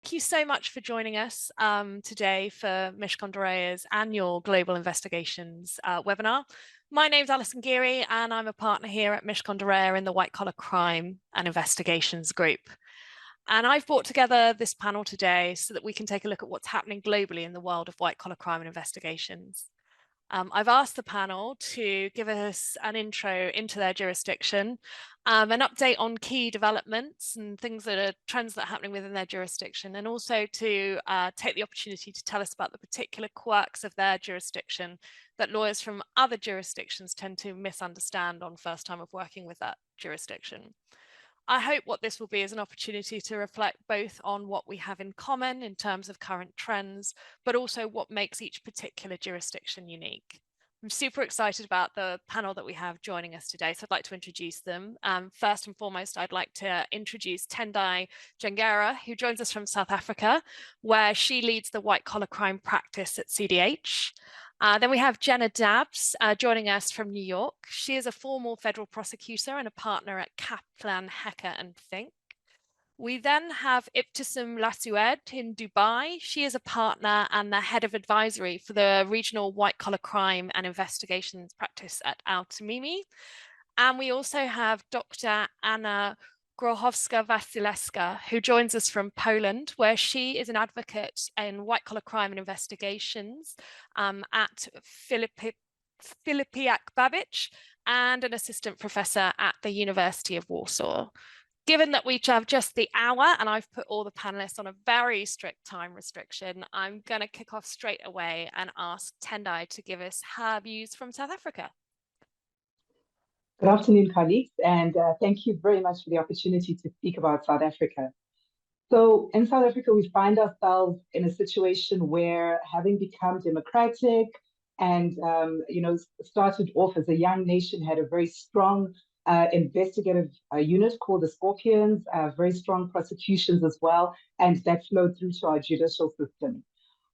Thank you so much for joining us today for Mishcon de Reya's annual Global Investigations webinar. My name's Alison Geary, and I'm a partner here at Mishcon de Reya in the White Collar Crime and Investigations group. And I've brought together this panel today so that we can take a look at what's happening globally in the world of white collar crime and investigations. I've asked the panel to give us an intro into their jurisdiction, an update on key developments and things that are trends that are happening within their jurisdiction, and also to take the opportunity to tell us about the particular quirks of their jurisdiction that lawyers from other jurisdictions tend to misunderstand on first time of working with that jurisdiction. I hope what this will be is an opportunity to reflect both on what we have in common in terms of current trends, but also what makes each particular jurisdiction unique. I'm super excited about the panel that we have joining us today, so I'd like to introduce them. First and foremost, I'd like to introduce Tendai Jangera, who joins us from South Africa, where she leads the white collar crime practice at CDH. Then we have Jenna Dabbs joining us from New York. She is a formal federal prosecutor and a partner at Kaplan, Hecker and Fink. We then have Ibtisam Lasoued in Dubai. She is a partner and the head of advisory for the regional white collar crime and investigations practice at Al Tamimi. And we also have Dr. Anna Grochowska-Wasilewska, who joins us from Poland, where she is an advocate in white-collar crime and investigations at Filipiak-Babich and an assistant professor at the University of Warsaw. Given that we have just the hour and I've put all the panelists on a very strict time restriction, I'm going to kick off straight away and ask Tendai to give us her views from South Africa. Good afternoon, colleagues, and thank you very much for the opportunity to speak about South Africa. So in South Africa, we find ourselves in a situation where, having become democratic and started off as a young nation, had a very strong investigative unit called the Scorpions, very strong prosecutions as well, and that flowed through to our judicial system.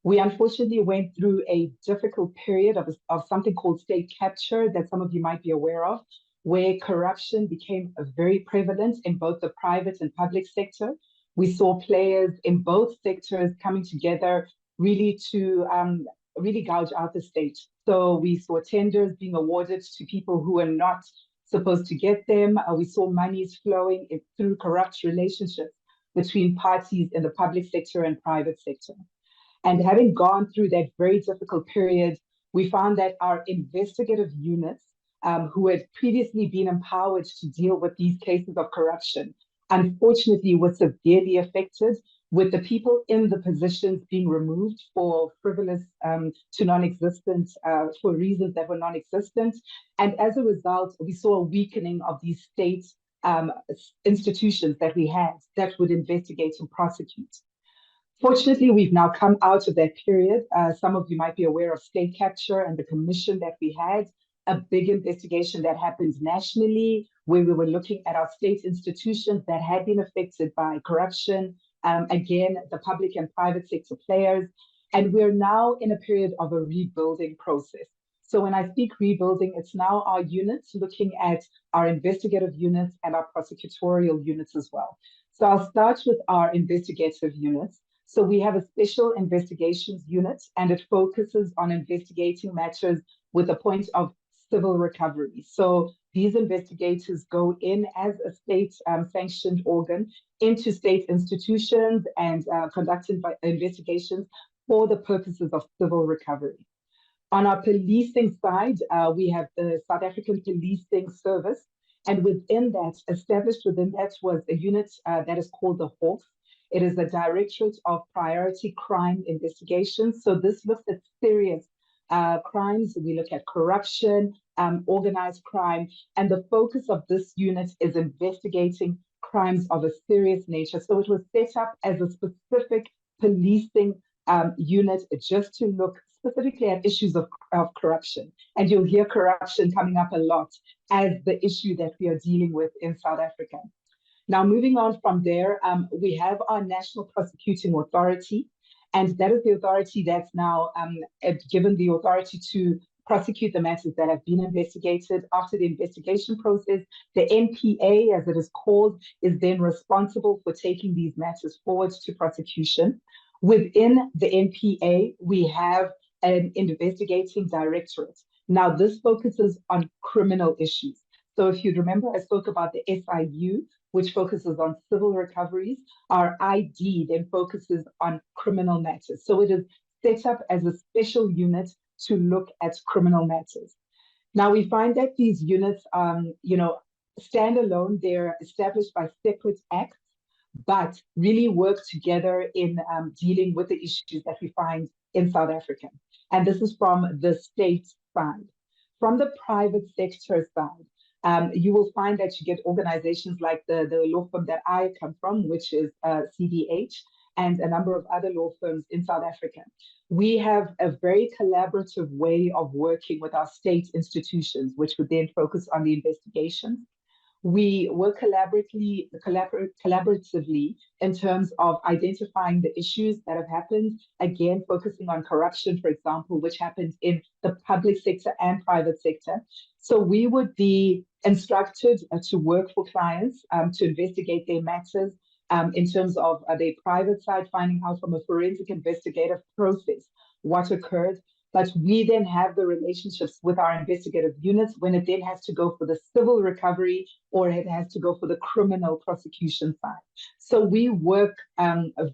We unfortunately went through a difficult period of something called state capture that some of you might be aware of, where corruption became very prevalent in both the private and public sector. We saw players in both sectors coming together really to really gouge out the state. So we saw tenders being awarded to people who were not supposed to get them. We saw monies flowing through corrupt relationships between parties in the public sector and private sector. And having gone through that very difficult period, we found that our investigative units, who had previously been empowered to deal with these cases of corruption, unfortunately were severely affected, with the people in the positions being removed for frivolous to non-existent, for reasons that were non-existent. And as a result, we saw a weakening of these state institutions that we had that would investigate and prosecute. Fortunately, we've now come out of that period. Some of you might be aware of state capture and the commission that we had, a big investigation that happened nationally, where we were looking at our state institutions that had been affected by corruption, again, the public and private sector players. And we're now in a period of a rebuilding process. So when I speak rebuilding, it's now our units looking at our investigative units and our prosecutorial units as well. So I'll start with our investigative units. So we have a special investigations unit, and it focuses on investigating matters with a point of civil recovery. So these investigators go in as a state sanctioned organ into state institutions and conducting investigations for the purposes of civil recovery. On our policing side, we have the South African Policing Service, and within that, established within that was a unit that is called the HORF. It is the Directorate of Priority Crime Investigations. So this looks at serious crimes. We look at corruption, organized crime, and the focus of this unit is investigating crimes of a serious nature. So it was set up as a specific policing unit just to look specifically at issues of corruption. And you'll hear corruption coming up a lot as the issue that we are dealing with in South Africa. Now, moving on from there, we have our National Prosecuting Authority, and that is the authority that's now given the authority to prosecute the matters that have been investigated. After the investigation process, the NPA, as it is called, is then responsible for taking these matters forward to prosecution. Within the NPA, we have an investigating directorate. Now, this focuses on criminal issues. So if you remember, I spoke about the SIU, which focuses on civil recoveries. Our ID then focuses on criminal matters. So it is set up as a special unit to look at criminal matters. Now we find that these units, stand alone. They're established by separate acts, but really work together in dealing with the issues that we find in South Africa. And this is from the state side. From the private sector side, you will find that you get organizations like the law firm that I come from, which is CDH, and a number of other law firms in South Africa. We have a very collaborative way of working with our state institutions, which would then focus on the investigations. We work collaboratively in terms of identifying the issues that have happened, again, focusing on corruption, for example, which happens in the public sector and private sector. So we would be instructed to work for clients, to investigate their matters, in terms of their private side, finding out from a forensic investigative process what occurred. But we then have the relationships with our investigative units when it then has to go for the civil recovery or it has to go for the criminal prosecution side. So we work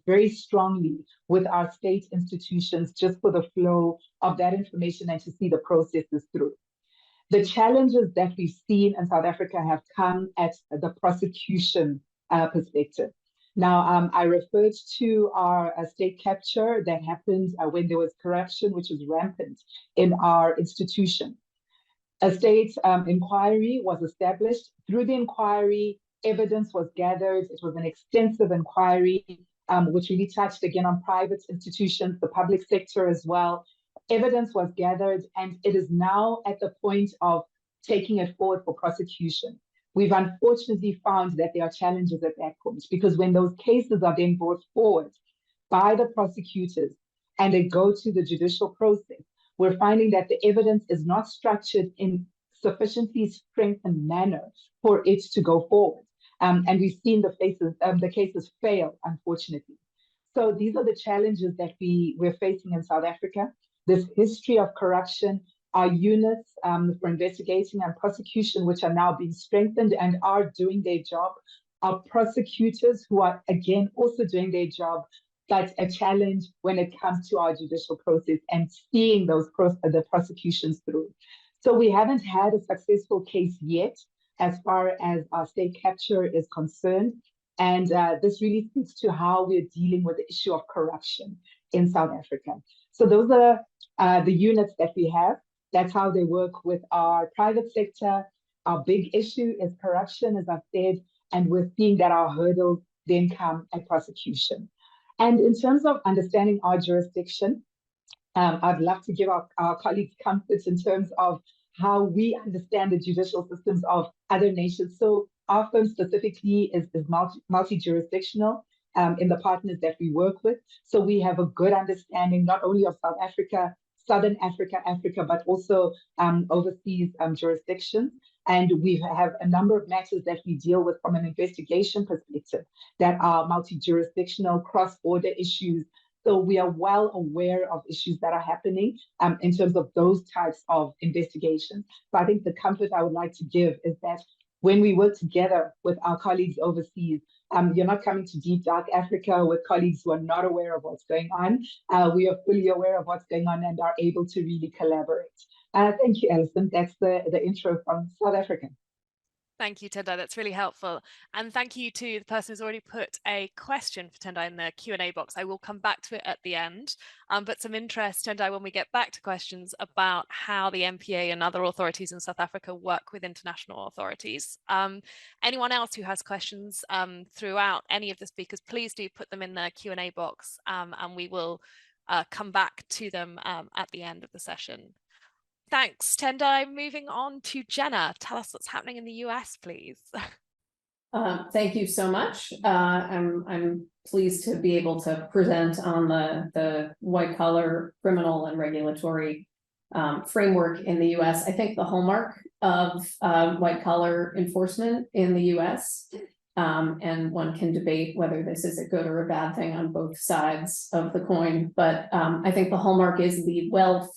very strongly with our state institutions just for the flow of that information and to see the processes through. The challenges that we've seen in South Africa have come at the prosecution perspective. Now, I referred to our state capture that happened when there was corruption, which was rampant in our institution. A state inquiry was established. Through the inquiry, evidence was gathered. It was an extensive inquiry, which really touched again on private institutions, the public sector as well. Evidence was gathered, and it is now at the point of taking it forward for prosecution. We've unfortunately found that there are challenges at that point, because when those cases are then brought forward by the prosecutors and they go to the judicial process, we're finding that the evidence is not structured in sufficiently strengthened manner for it to go forward. And we've seen the cases fail, unfortunately. So these are the challenges that we're facing in South Africa. This history of corruption, our units for investigating and prosecution, which are now being strengthened and are doing their job, our prosecutors who are, again, also doing their job, but a challenge when it comes to our judicial process and seeing the prosecutions through. So we haven't had a successful case yet as far as our state capture is concerned. And this really speaks to how we're dealing with the issue of corruption in South Africa. So those are the units that we have. That's how they work with our private sector. Our big issue is corruption, as I've said, and we're seeing that our hurdles then come at prosecution. And in terms of understanding our jurisdiction, I'd love to give our colleagues comfort in terms of how we understand the judicial systems of other nations. So our firm specifically is multi-jurisdictional in the partners that we work with. So we have a good understanding not only of South Africa, Southern Africa, but also overseas jurisdictions. And we have a number of matters that we deal with from an investigation perspective that are multi-jurisdictional, cross-border issues. So we are well aware of issues that are happening in terms of those types of investigations. So I think the comfort I would like to give is that when we work together with our colleagues overseas, you're not coming to deep dark Africa with colleagues who are not aware of what's going on. We are fully aware of what's going on and are able to really collaborate. Thank you, Alison. That's the intro from South Africa. Thank you, Tendai. That's really helpful. And thank you to the person who's already put a question for Tendai in the Q&A box. I will come back to it at the end. But some interest, Tendai, when we get back to questions about how the MPA and other authorities in South Africa work with international authorities. Anyone else who has questions throughout any of the speakers, please do put them in the Q&A box and we will come back to them at the end of the session. Thanks, Tendai. Moving on to Jenna. Tell us what's happening in the US, please. Thank you so much. I'm pleased to be able to present on the white collar criminal and regulatory framework in the US. I think the hallmark of white collar enforcement in the US, and one can debate whether this is a good or a bad thing on both sides of the coin, but I think the hallmark is the wealth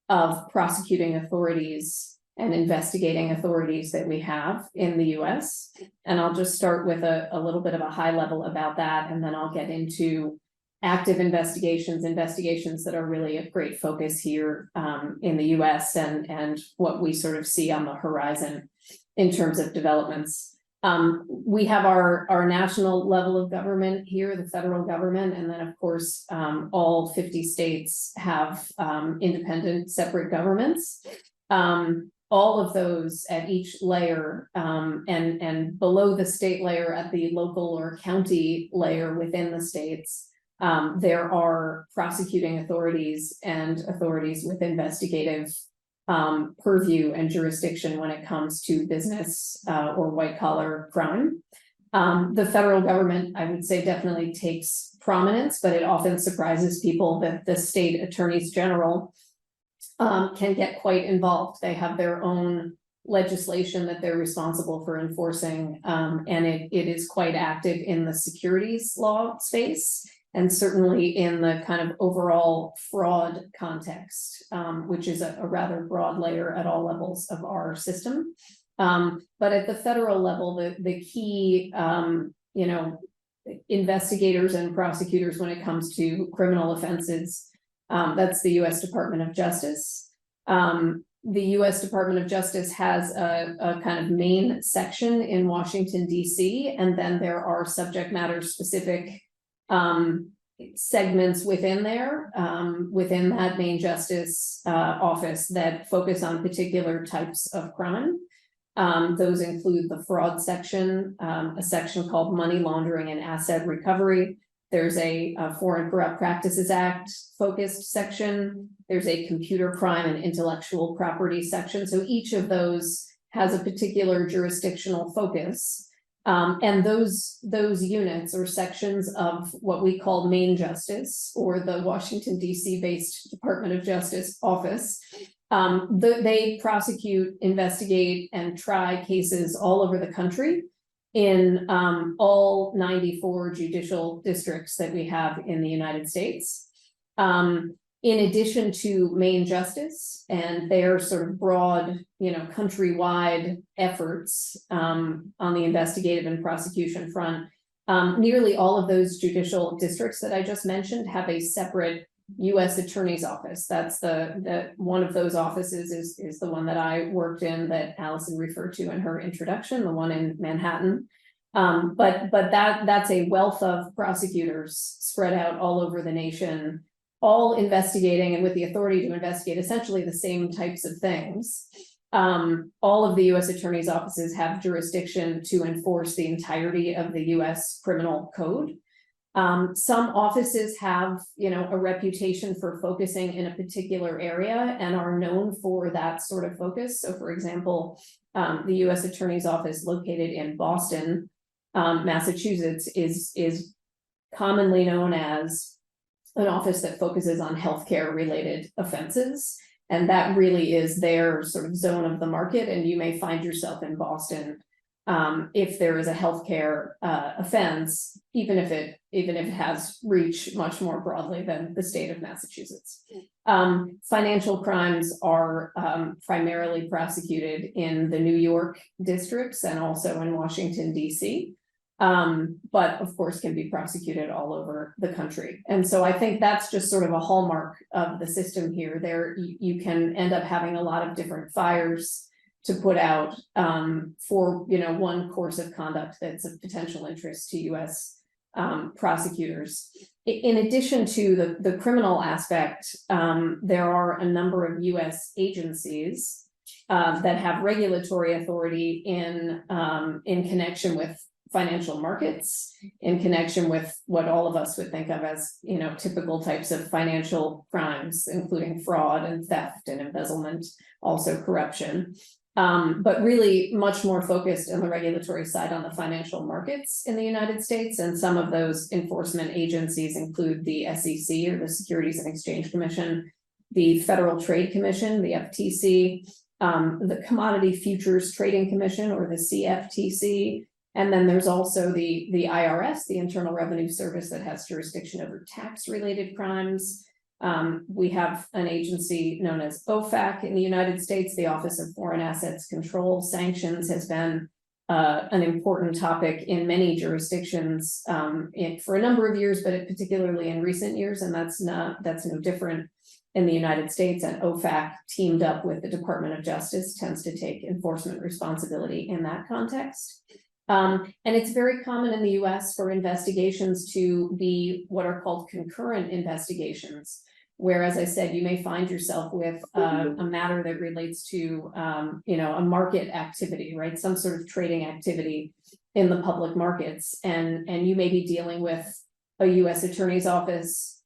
of prosecuting authorities and investigating authorities that we have in the US. And I'll just start with a little bit of a high level about that, and then I'll get into active investigations that are really a great focus here in the US, and what we sort of see on the horizon in terms of developments. We have our national level of government here, the federal government, and then of course all 50 states have independent separate governments. All of those at each layer, and below the state layer at the local or county layer within the states, there are prosecuting authorities and authorities with investigative purview and jurisdiction when it comes to business or white collar crime. The federal government, I would say, definitely takes prominence, but it often surprises people that the state attorneys general can get quite involved. They have their own legislation that they're responsible for enforcing, and it is quite active in the securities law space, and certainly in the kind of overall fraud context, which is a rather broad layer at all levels of our system. But at the federal level, the key, investigators and prosecutors when it comes to criminal offenses, that's the U.S. Department of Justice. The U.S. Department of Justice has a kind of main section in Washington, D.C., and then there are subject matter specific segments within there, within that main justice office that focus on particular types of crime. Those include the fraud section, a section called money laundering and asset recovery. There's a Foreign Corrupt Practices Act focused section. There's a computer crime and intellectual property section. So each of those has a particular jurisdictional focus. And those units or sections of what we call main justice, or the Washington, D.C. based Department of Justice office, they prosecute, investigate, and try cases all over the country in all 94 judicial districts that we have in the United States. In addition to main justice and their sort of broad, countrywide efforts on the investigative and prosecution front, nearly all of those judicial districts that I just mentioned have a separate U.S. Attorney's Office. That's the one of those offices is the one that I worked in, that Alison referred to in her introduction, the one in Manhattan. But that's a wealth of prosecutors spread out all over the nation, all investigating and with the authority to investigate essentially the same types of things. All of the U.S. Attorney's offices have jurisdiction to enforce the entirety of the U.S. criminal code. Some offices have, a reputation for focusing in a particular area and are known for that sort of focus. So, for example, the U.S. Attorney's Office located in Boston, Massachusetts, is commonly known as an office that focuses on healthcare related offenses. And that really is their sort of zone of the market. And you may find yourself in Boston if there is a healthcare offense, even if it has reach much more broadly than the state of Massachusetts. Financial crimes are primarily prosecuted in the New York districts and also in Washington, D.C., but of course can be prosecuted all over the country. And so I think that's just sort of a hallmark of the system here. There you can end up having a lot of different fires to put out for one course of conduct that's of potential interest to U.S. prosecutors. In addition to the criminal aspect, there are a number of U.S. agencies that have regulatory authority in connection with financial markets, in connection with what all of us would think of as typical types of financial crimes, including fraud and theft and embezzlement, also corruption. But really much more focused on the regulatory side on the financial markets in the United States. And some of those enforcement agencies include the SEC, or the Securities and Exchange Commission, the Federal Trade Commission, the FTC, the Commodity Futures Trading Commission, or the CFTC. And then there's also the IRS, the Internal Revenue Service, that has jurisdiction over tax-related crimes. We have an agency known as OFAC in the United States, the Office of Foreign Assets Control. Sanctions has been an important topic in many jurisdictions for a number of years, but particularly in recent years, and that's no different in the United States. And OFAC, teamed up with the Department of Justice, tends to take enforcement responsibility in that context. And it's very common in the US for investigations to be what are called concurrent investigations, where, as I said, you may find yourself with a matter that relates to, a market activity, right? Some sort of trading activity in the public markets. And you may be dealing with a US Attorney's Office,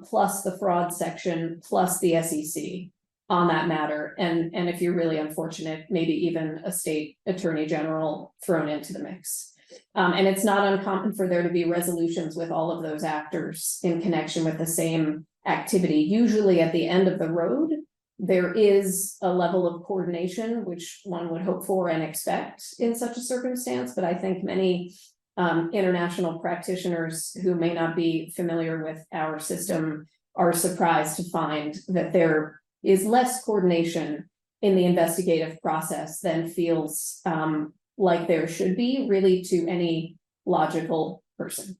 plus the fraud section, plus the SEC on that matter. And if you're really unfortunate, maybe even a state attorney general thrown into the mix. And it's not uncommon for there to be resolutions with all of those actors in connection with the same activity. Usually at the end of the road, there is a level of coordination, which one would hope for and expect in such a circumstance. But I think many international practitioners who may not be familiar with our system are surprised to find that there is less coordination in the investigative process than feels like there should be, really, to any logical person.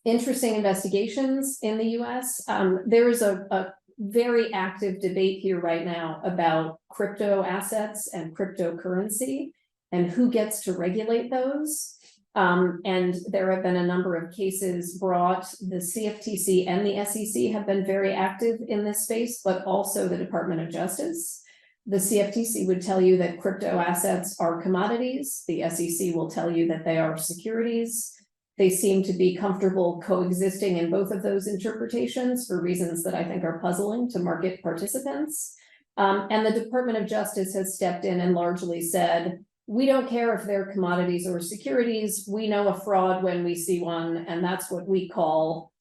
Interesting investigations in the US. There is a very active debate here right now about crypto assets and cryptocurrency and who gets to regulate those. And there have been a number of cases brought. The CFTC and the SEC have been very active in this space, but also the Department of Justice. The CFTC would tell you that crypto assets are commodities. The SEC will tell you that they are securities. They seem to be comfortable coexisting in both of those interpretations for reasons that I think are puzzling to market participants. And the Department of Justice has stepped in and largely said, we don't care if they're commodities or securities. We know a fraud when we see one, and that's what we call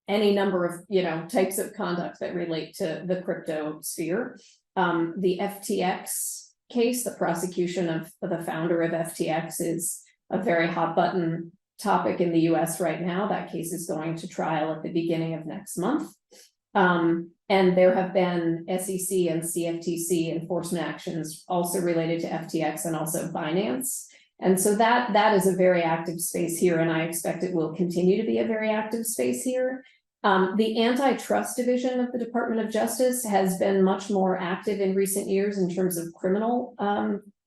any number of types of conduct that relate to the crypto sphere. The FTX case, the prosecution of the founder of FTX, is a very hot button topic in the US right now. That case is going to trial at the beginning of next month. And there have been SEC and CFTC enforcement actions also related to FTX and also Binance. And so that is a very active space here, and I expect it will continue to be a very active space here. The antitrust division of the Department of Justice has been much more active in recent years in terms of criminal,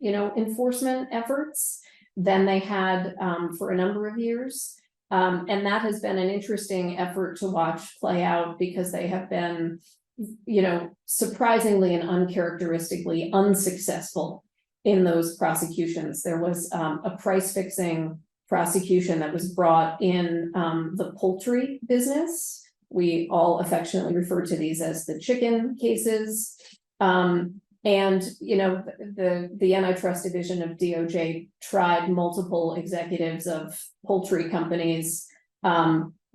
enforcement efforts than they had for a number of years. And that has been an interesting effort to watch play out, because they have been, surprisingly and uncharacteristically unsuccessful in those prosecutions. There was a price fixing prosecution that was brought in the poultry business. We all affectionately refer to these as the chicken cases. And the antitrust division of DOJ tried multiple executives of poultry companies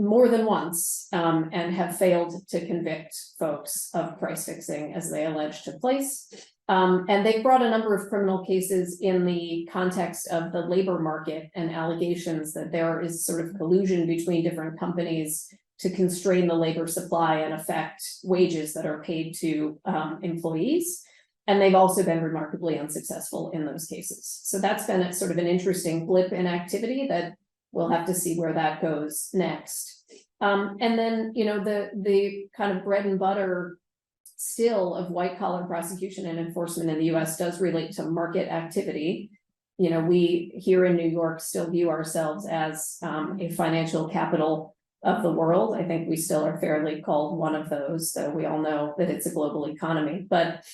more than once, and have failed to convict folks of price fixing, as they allege took place. And they brought a number of criminal cases in the context of the labor market and allegations that there is sort of collusion between different companies to constrain the labor supply and affect wages that are paid to employees. And they've also been remarkably unsuccessful in those cases. So that's been a sort of an interesting blip in activity that we'll have to see where that goes next. And then, the kind of bread and butter still of white collar prosecution and enforcement in the US does relate to market activity. We here in New York still view ourselves as a financial capital of the world. I think we still are fairly called one of those, though we all know that it's a global economy. But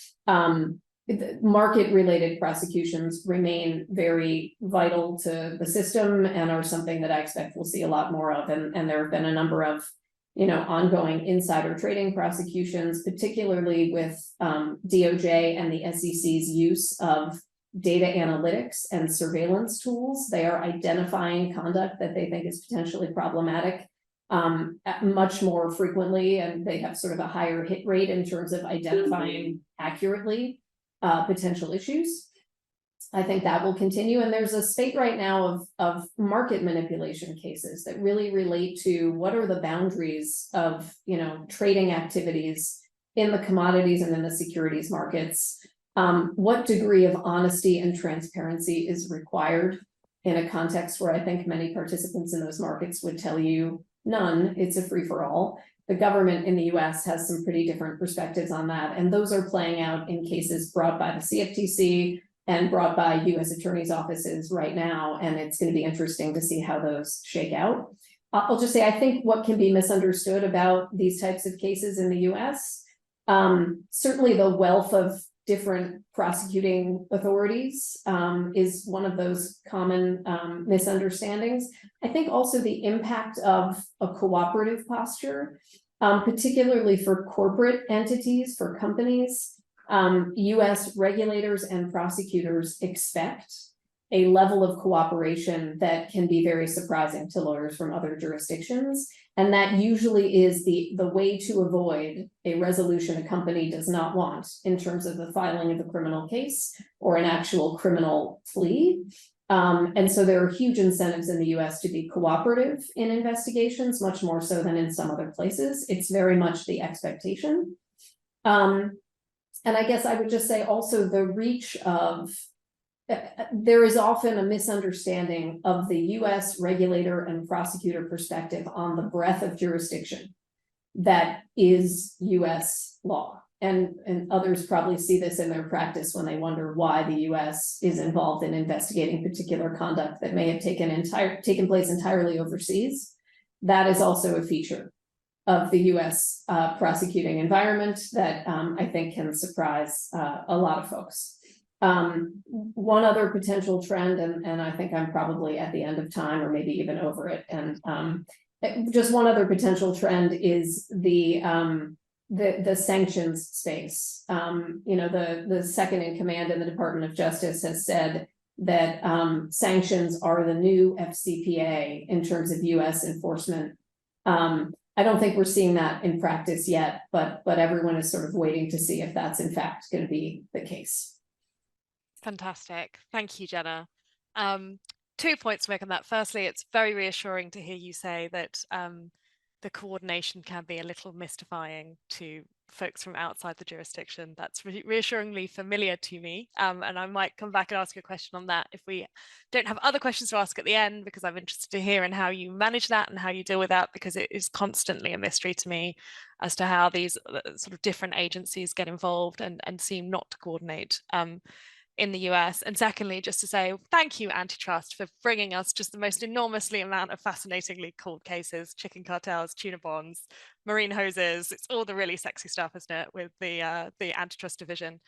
market-related prosecutions remain very vital to the system and are something that I expect we'll see a lot more of. And there have been a number of, ongoing insider trading prosecutions, particularly with DOJ and the SEC's use of data analytics and surveillance tools. They are identifying conduct that they think is potentially problematic much more frequently, and they have sort of a higher hit rate in terms of identifying accurately potential issues. I think that will continue, and there's a spate right now of market manipulation cases that really relate to what are the boundaries of, you know, trading activities in the commodities and in the securities markets. What degree of honesty and transparency is required in a context where I think many participants in those markets would tell you none, it's a free-for-all. The government in the US has some pretty different perspectives on that, and those are playing out in cases brought by the CFTC and brought by US attorneys' offices right now, and it's going to be interesting to see how those shake out. I'll just say, I think what can be misunderstood about these types of cases in the US, certainly the wealth of different prosecuting authorities is one of those common misunderstandings. I think also the impact of a cooperative posture, particularly for corporate entities, for companies. US regulators and prosecutors expect a level of cooperation that can be very surprising to lawyers from other jurisdictions. And that usually is the way to avoid a resolution a company does not want in terms of the filing of a criminal case or an actual criminal plea. And so there are huge incentives in the US to be cooperative in investigations, much more so than in some other places. It's very much the expectation. And I guess I would just say also the reach of, there is often a misunderstanding of the US regulator and prosecutor perspective on the breadth of jurisdiction that is US law. And others probably see this in their practice when they wonder why the US is involved in investigating particular conduct that may have taken place entirely overseas. That is also a feature of the US prosecuting environment that I think can surprise a lot of folks. One other potential trend, and I think I'm probably at the end of time or maybe even over it, and just one other potential trend is the sanctions space. You know, the second in command in the Department of Justice has said that sanctions are the new FCPA in terms of US enforcement. I don't think we're seeing that in practice yet, but everyone is sort of waiting to see if that's in fact going to be the case. Fantastic. Thank you, Jenna. 2 points to make on that. Firstly, it's very reassuring to hear you say that the coordination can be a little mystifying to folks from outside the jurisdiction. That's reassuringly familiar to me. And I might come back and ask you a question on that if we don't have other questions to ask at the end, because I'm interested to hear in how you manage that and how you deal with that, because it is constantly a mystery to me as to how these sort of different agencies get involved and seem not to coordinate in the US. And secondly, just to say thank you, Antitrust, for bringing us just the most enormously amount of fascinatingly cool cases: chicken cartels, tuna bonds, marine hoses. It's all the really sexy stuff, isn't it, with the Antitrust division.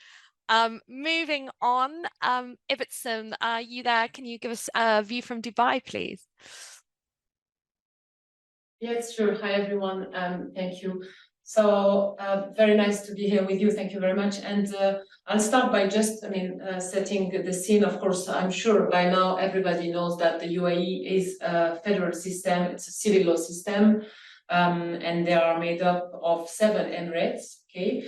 Moving on, Ibbotson, are you there? Can you give us a view from Dubai, please? Yes, sure. Hi, everyone. Thank you. So very nice to be here with you. Thank you very much. And I'll start by just, setting the scene. Of course, I'm sure by now everybody knows that the UAE is a federal system. It's a civil law system, and they are made up of 7 emirates, okay,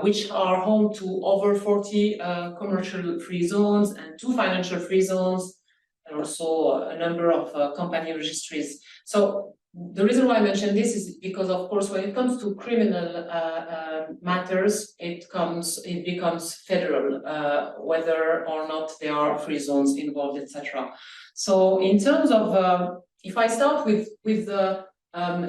which are home to over 40 commercial free zones and 2 financial free zones, and also a number of company registries. So the reason why I mention this is because, of course, when it comes to criminal matters, it becomes federal, whether or not there are free zones involved, etc. So, in terms of, if I start with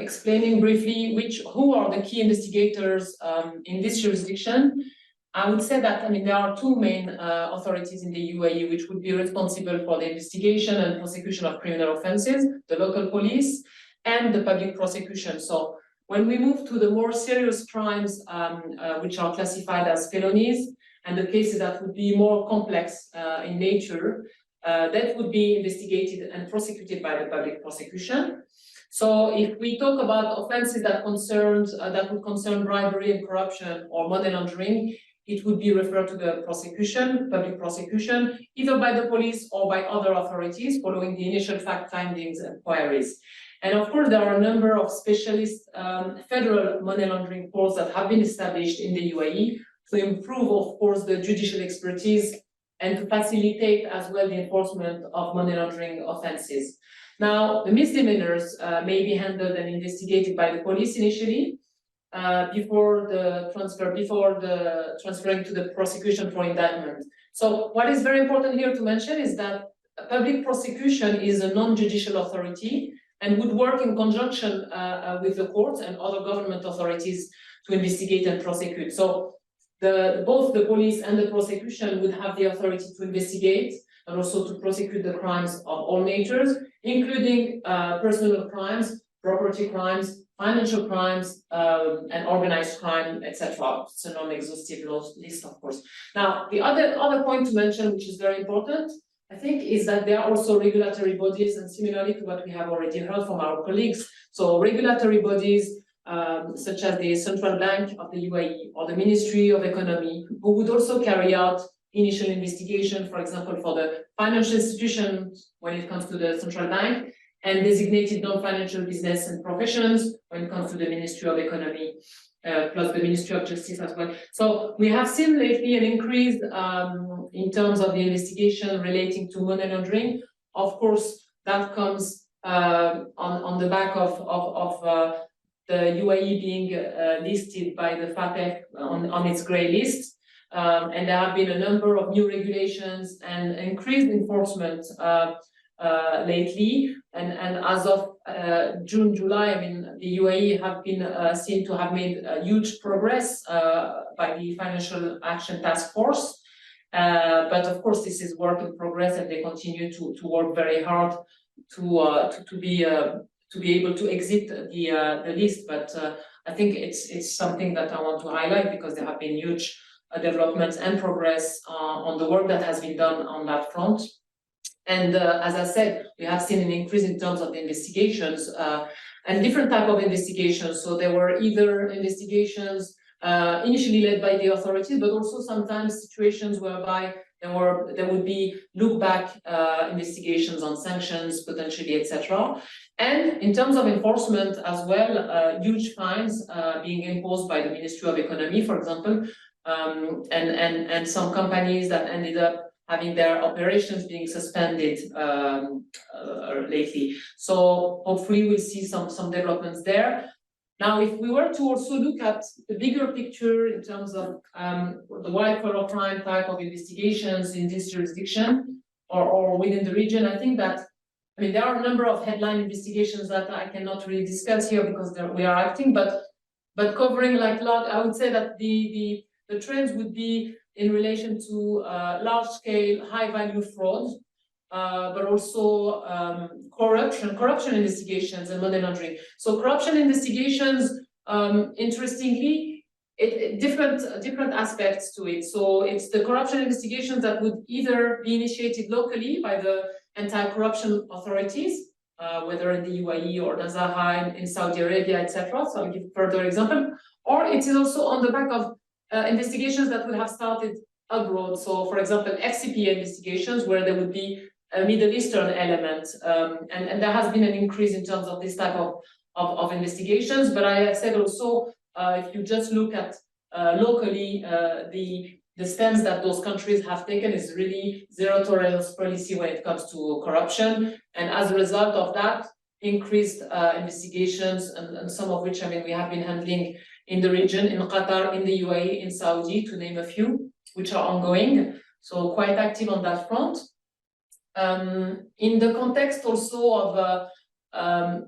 explaining briefly who are the key investigators in this jurisdiction, I would say that there are 2 main authorities in the UAE which would be responsible for the investigation and prosecution of criminal offences: the local police and the public prosecution. So when we move to the more serious crimes, which are classified as felonies, and the cases that would be more complex in nature, that would be investigated and prosecuted by the public prosecution. So if we talk about offenses that would concern bribery and corruption or money laundering, it would be referred to the prosecution, public prosecution, either by the police or by other authorities following the initial fact findings and inquiries. And of course, there are a number of specialist federal money laundering courts that have been established in the UAE to improve, of course, the judicial expertise and to facilitate as well the enforcement of money laundering offenses. Now, the misdemeanors may be handled and investigated by the police initially, before transferring to the prosecution for indictment. So what is very important here to mention is that public prosecution is a non-judicial authority and would work in conjunction with the courts and other government authorities to investigate and prosecute. So both the police and the prosecution would have the authority to investigate and also to prosecute the crimes of all natures, including personal crimes, property crimes, financial crimes, and organized crime, etc. It's a non-exhaustive list, of course. Now, the other point to mention, which is very important, I think, is that there are also regulatory bodies, and similarly to what we have already heard from our colleagues, so regulatory bodies such as the Central Bank of the UAE or the Ministry of Economy, who would also carry out initial investigation, for example, for the financial institutions when it comes to the Central Bank, and designated non-financial business and professions when it comes to the Ministry of Economy, plus the Ministry of Justice as well. So we have seen lately an increase in terms of the investigation relating to money laundering. Of course, that comes on the back of the UAE being listed by the FATF on its grey list. And there have been a number of new regulations and increased enforcement lately, and as of June, July, I mean, the UAE have been seen to have made huge progress by the Financial Action Task Force. But of course, this is work in progress, and they continue to work very hard to be able to exit the list. But I think it's something that I want to highlight because there have been huge developments and progress on the work that has been done on that front. And as I said, we have seen an increase in terms of the investigations and different type of investigations. So there were either investigations initially led by the authorities, but also sometimes situations whereby there would be look-back investigations on sanctions, potentially, etc. And in terms of enforcement as well, huge fines being imposed by the Ministry of Economy, for example, and some companies that ended up having their operations being suspended lately. So hopefully we'll see some developments there. Now, if we were to also look at the bigger picture in terms of the white-collar crime type of investigations in this jurisdiction or within the region, I think that, I mean, there are a number of headline investigations that I cannot really discuss here because we are acting, but covering like large, I would say that the trends would be in relation to large-scale, high-value fraud, but also corruption investigations and money laundering. So corruption investigations, interestingly, different aspects to it. So it's the corruption investigations that would either be initiated locally by the anti-corruption authorities, whether in the UAE or Nazaha in Saudi Arabia, etc. So I'll give further example. Or it is also on the back of investigations that would have started abroad. So, for example, FCPA investigations, where there would be a Middle Eastern element, and there has been an increase in terms of this type of investigations. But I have said also, if you just look at locally, the stance that those countries have taken is really zero tolerance policy when it comes to corruption, and as a result of that, increased investigations, and some of which, I mean, we have been handling in the region, in Qatar, in the UAE, in Saudi, to name a few, which are ongoing. So quite active on that front. In the context also of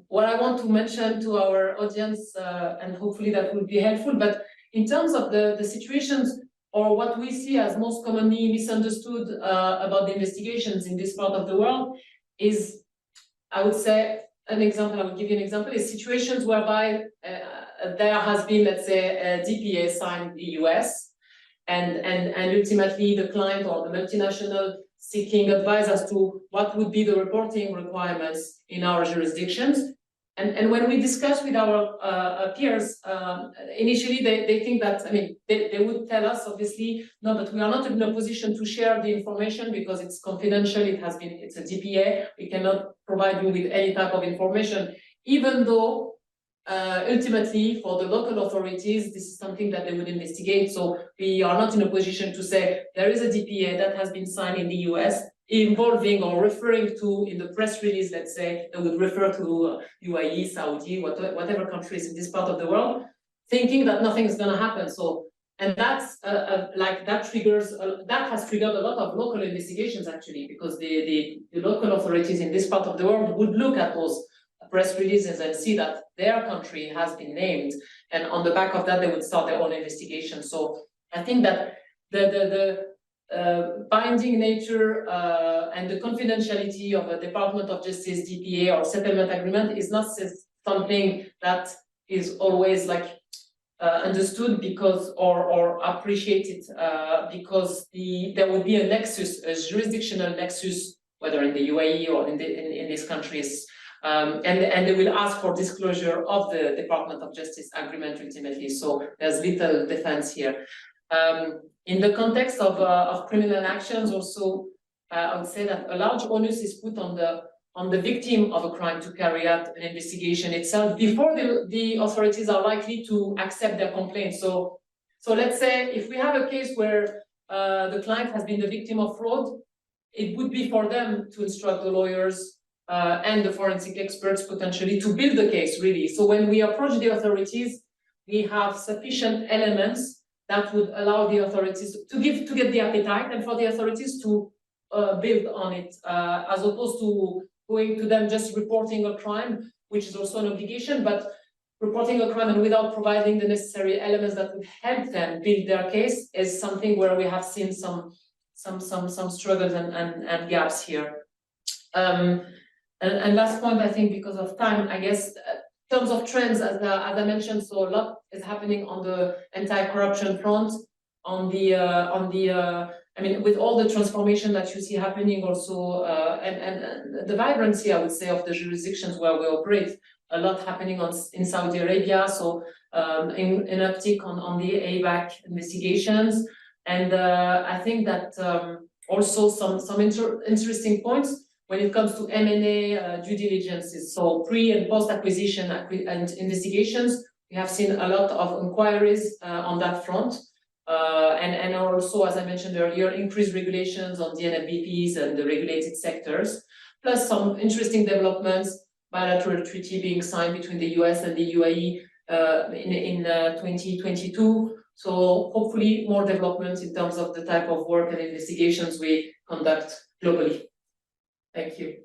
what I want to mention to our audience, and hopefully that will be helpful, but in terms of the situations or what we see as most commonly misunderstood about the investigations in this part of the world is, I would say, I will give you an example, is situations whereby there has been, let's say, a DPA signed in the US, and ultimately the client or the multinational seeking advice as to what would be the reporting requirements in our jurisdictions. And when we discuss with our peers, initially they think that, I mean, they would tell us, obviously, no, but we are not in a position to share the information because it's confidential, it's a DPA, we cannot provide you with any type of information, even though ultimately for the local authorities, this is something that they would investigate. So we are not in a position to say there is a DPA that has been signed in the US, involving or referring to in the press release, let's say, that would refer to UAE, Saudi, whatever countries in this part of the world, thinking that nothing is going to happen. So, and that's like that triggers, that has triggered a lot of local investigations actually, because the local authorities in this part of the world would look at those press releases and see that their country has been named, and on the back of that, they would start their own investigation. So I think that the binding nature and the confidentiality of a Department of Justice DPA or settlement agreement is not something that is always like understood because or appreciated because there would be a nexus, a jurisdictional nexus, whether in the UAE or in these countries, and they will ask for disclosure of the Department of Justice agreement ultimately. So there's little defense here. In the context of criminal actions, also, I would say that a large onus is put on the victim of a crime to carry out an investigation itself before the authorities are likely to accept their complaint. So let's say if we have a case where the client has been the victim of fraud, it would be for them to instruct the lawyers and the forensic experts potentially to build the case, really. So when we approach the authorities, we have sufficient elements that would allow the authorities to get the appetite and for the authorities to build on it, as opposed to going to them just reporting a crime, which is also an obligation, but reporting a crime and without providing the necessary elements that would help them build their case is something where we have seen some struggles and gaps here. And last point, I think, because of time, I guess, in terms of trends, as I mentioned, so a lot is happening on the anti-corruption front, I mean, with all the transformation that you see happening also, and the vibrancy, I would say, of the jurisdictions where we operate, a lot happening in Saudi Arabia, so an uptick on the ABAC investigations. And I think that also some interesting points when it comes to M&A due diligences, so pre and post acquisition and investigations, we have seen a lot of inquiries on that front. And also, as I mentioned earlier, increased regulations on DNFBPs and the regulated sectors, plus some interesting developments, bilateral treaty being signed between the US and the UAE in 2022. So hopefully more developments in terms of the type of work and investigations we conduct globally. Thank you.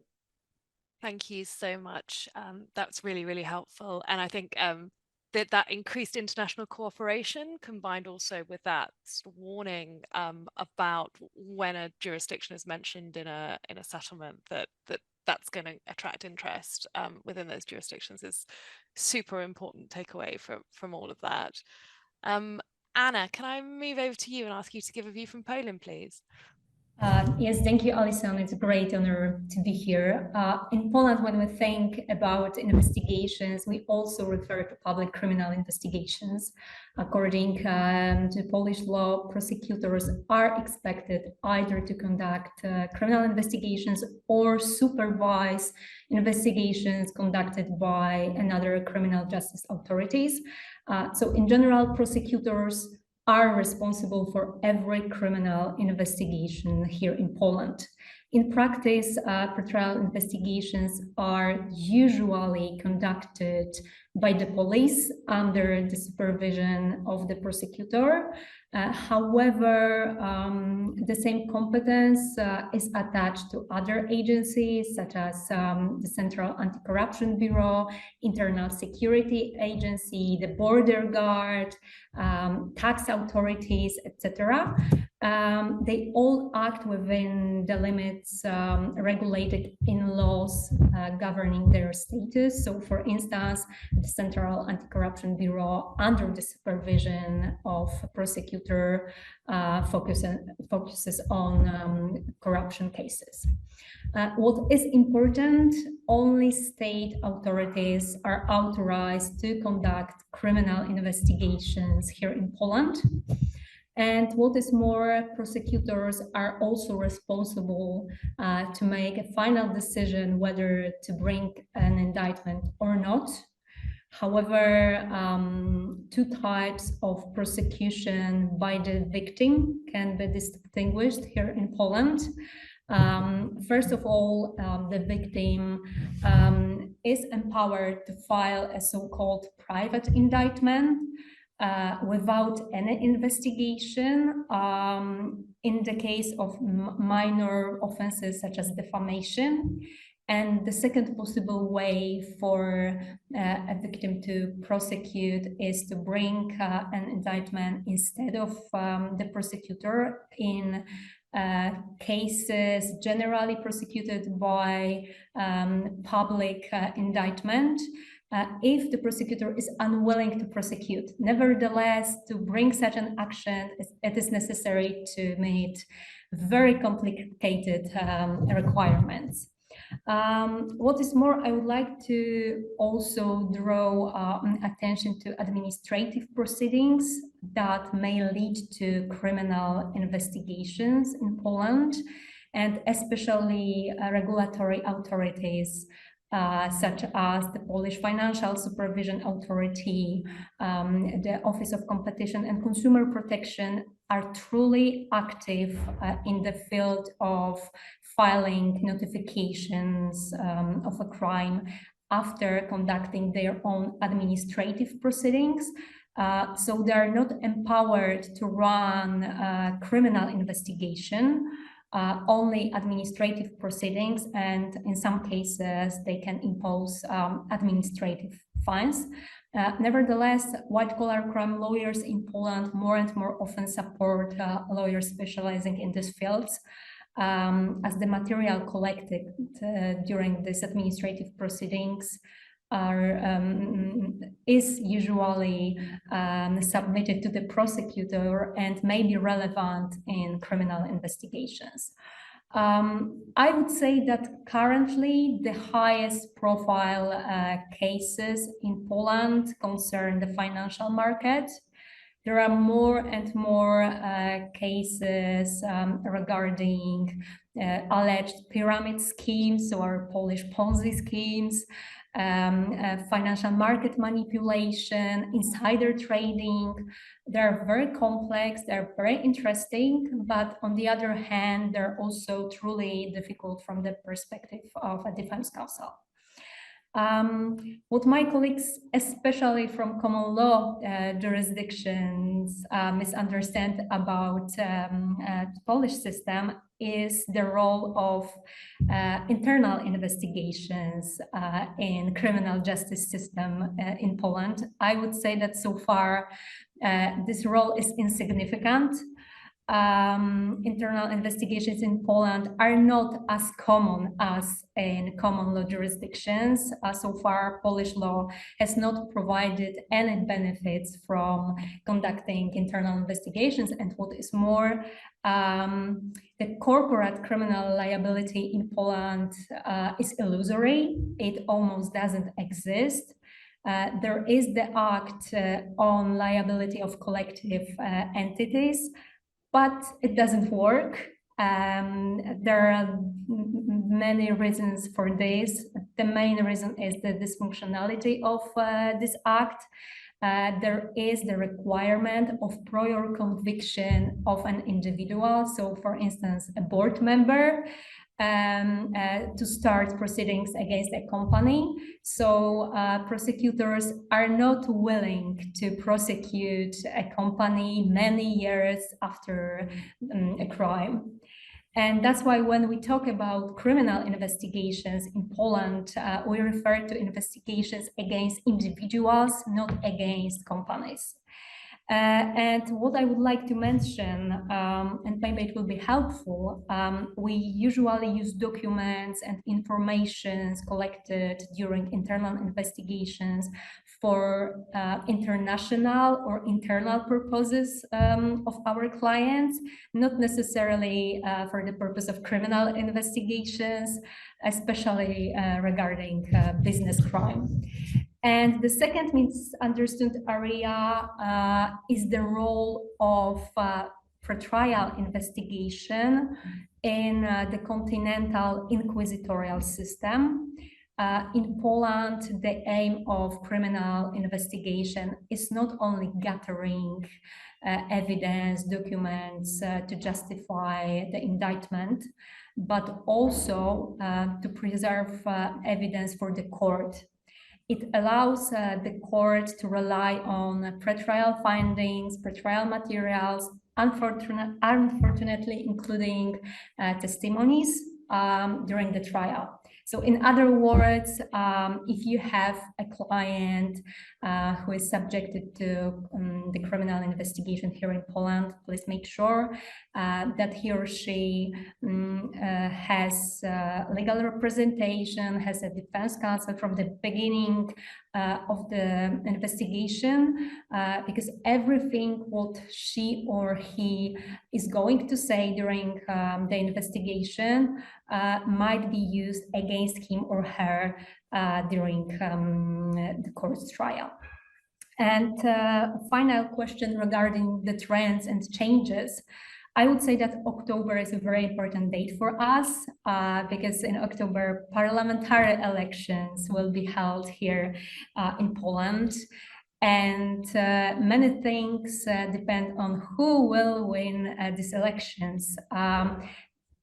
Thank you so much. That's really, really helpful. And I think that increased international cooperation combined also with that warning about when a jurisdiction is mentioned in a settlement that's going to attract interest within those jurisdictions is super important takeaway from all of that. Anna, can I move over to you and ask you to give a view from Poland, please? Yes, thank you, Alison. It's a great honor to be here. In Poland, when we think about investigations, we also refer to public criminal investigations. According to Polish law, prosecutors are expected either to conduct criminal investigations or supervise investigations conducted by another criminal justice authorities. So in general, prosecutors are responsible for every criminal investigation here in Poland. In practice, pretrial investigations are usually conducted by the police under the supervision of the prosecutor. However, the same competence is attached to other agencies such as the Central Anti-Corruption Bureau, Internal Security Agency, the Border Guard, tax authorities, etc. They all act within the limits regulated in laws governing their status. So, for instance, the Central Anti-Corruption Bureau, under the supervision of a prosecutor, focuses on corruption cases. What is important, only state authorities are authorized to conduct criminal investigations here in Poland. And what is more, prosecutors are also responsible to make a final decision whether to bring an indictment or not. However, two types of prosecution by the victim can be distinguished here in Poland. First of all, the victim is empowered to file a so-called private indictment without any investigation in the case of minor offenses such as defamation. And the second possible way for a victim to prosecute is to bring an indictment instead of the prosecutor in cases generally prosecuted by public indictment. If the prosecutor is unwilling to prosecute. Nevertheless, to bring such an action, it is necessary to meet very complicated requirements. What is more, I would like to also draw attention to administrative proceedings that may lead to criminal investigations in Poland, and especially regulatory authorities such as the Polish Financial Supervision Authority, the Office of Competition and Consumer Protection are truly active in the field of filing notifications of a crime after conducting their own administrative proceedings. So they are not empowered to run a criminal investigation, only administrative proceedings, and in some cases they can impose administrative fines. Nevertheless, white-collar crime lawyers in Poland more and more often support lawyers specializing in these fields, as the material collected during these administrative proceedings is usually submitted to the prosecutor and may be relevant in criminal investigations. I would say that currently the highest profile cases in Poland concern the financial market. There are more and more cases regarding alleged pyramid schemes or Polish Ponzi schemes, financial market manipulation, insider trading. They're very complex, they're very interesting, but on the other hand, they're also truly difficult from the perspective of a defense counsel. What my colleagues, especially from common law jurisdictions, misunderstand about the Polish system is the role of internal investigations in criminal justice system in Poland. I would say that so far this role is insignificant. Internal investigations in Poland are not as common as in common law jurisdictions. So far, Polish law has not provided any benefits from conducting internal investigations. And what is more, the corporate criminal liability in Poland is illusory. It almost doesn't exist. There is the Act on liability of collective entities, but it doesn't work. There are many reasons for this. The main reason is the dysfunctionality of this act. There is the requirement of prior conviction of an individual. So, for instance, a board member to start proceedings against a company. So prosecutors are not willing to prosecute a company many years after a crime. And that's why when we talk about criminal investigations in Poland, we refer to investigations against individuals, not against companies. And what I would like to mention, and maybe it will be helpful, we usually use documents and informations collected during internal investigations for international or internal purposes of our clients, not necessarily for the purpose of criminal investigations, especially regarding business crime. And the second misunderstood area is the role of pretrial investigation in the continental inquisitorial system. In Poland, the aim of criminal investigation is not only gathering evidence, documents to justify the indictment, but also to preserve evidence for the court. It allows the court to rely on pretrial findings, pretrial materials, unfortunately including testimonies during the trial. So in other words, if you have a client who is subjected to the criminal investigation here in Poland, please make sure that he or she has legal representation, has a defense counsel from the beginning of the investigation, because everything what she or he is going to say during the investigation might be used against him or her during the court's trial. And final question regarding the trends and changes. I would say that October is a very important date for us because in October, parliamentary elections will be held here in Poland. And many things depend on who will win these elections.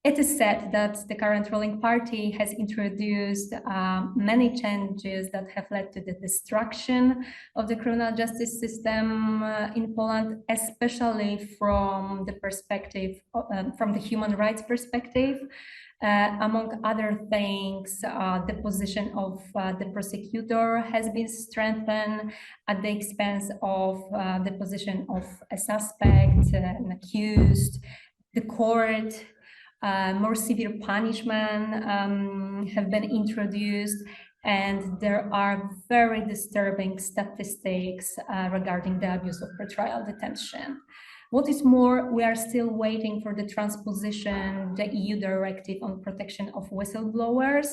It is said that the current ruling party has introduced many changes that have led to the destruction of the criminal justice system in Poland, especially from the perspective, from the human rights perspective. Among other things, the position of the prosecutor has been strengthened at the expense of the position of a suspect, an accused. The court, more severe punishment have been introduced, and there are very disturbing statistics regarding the abuse of pretrial detention. What is more, we are still waiting for the transposition, the EU directive on protection of whistleblowers,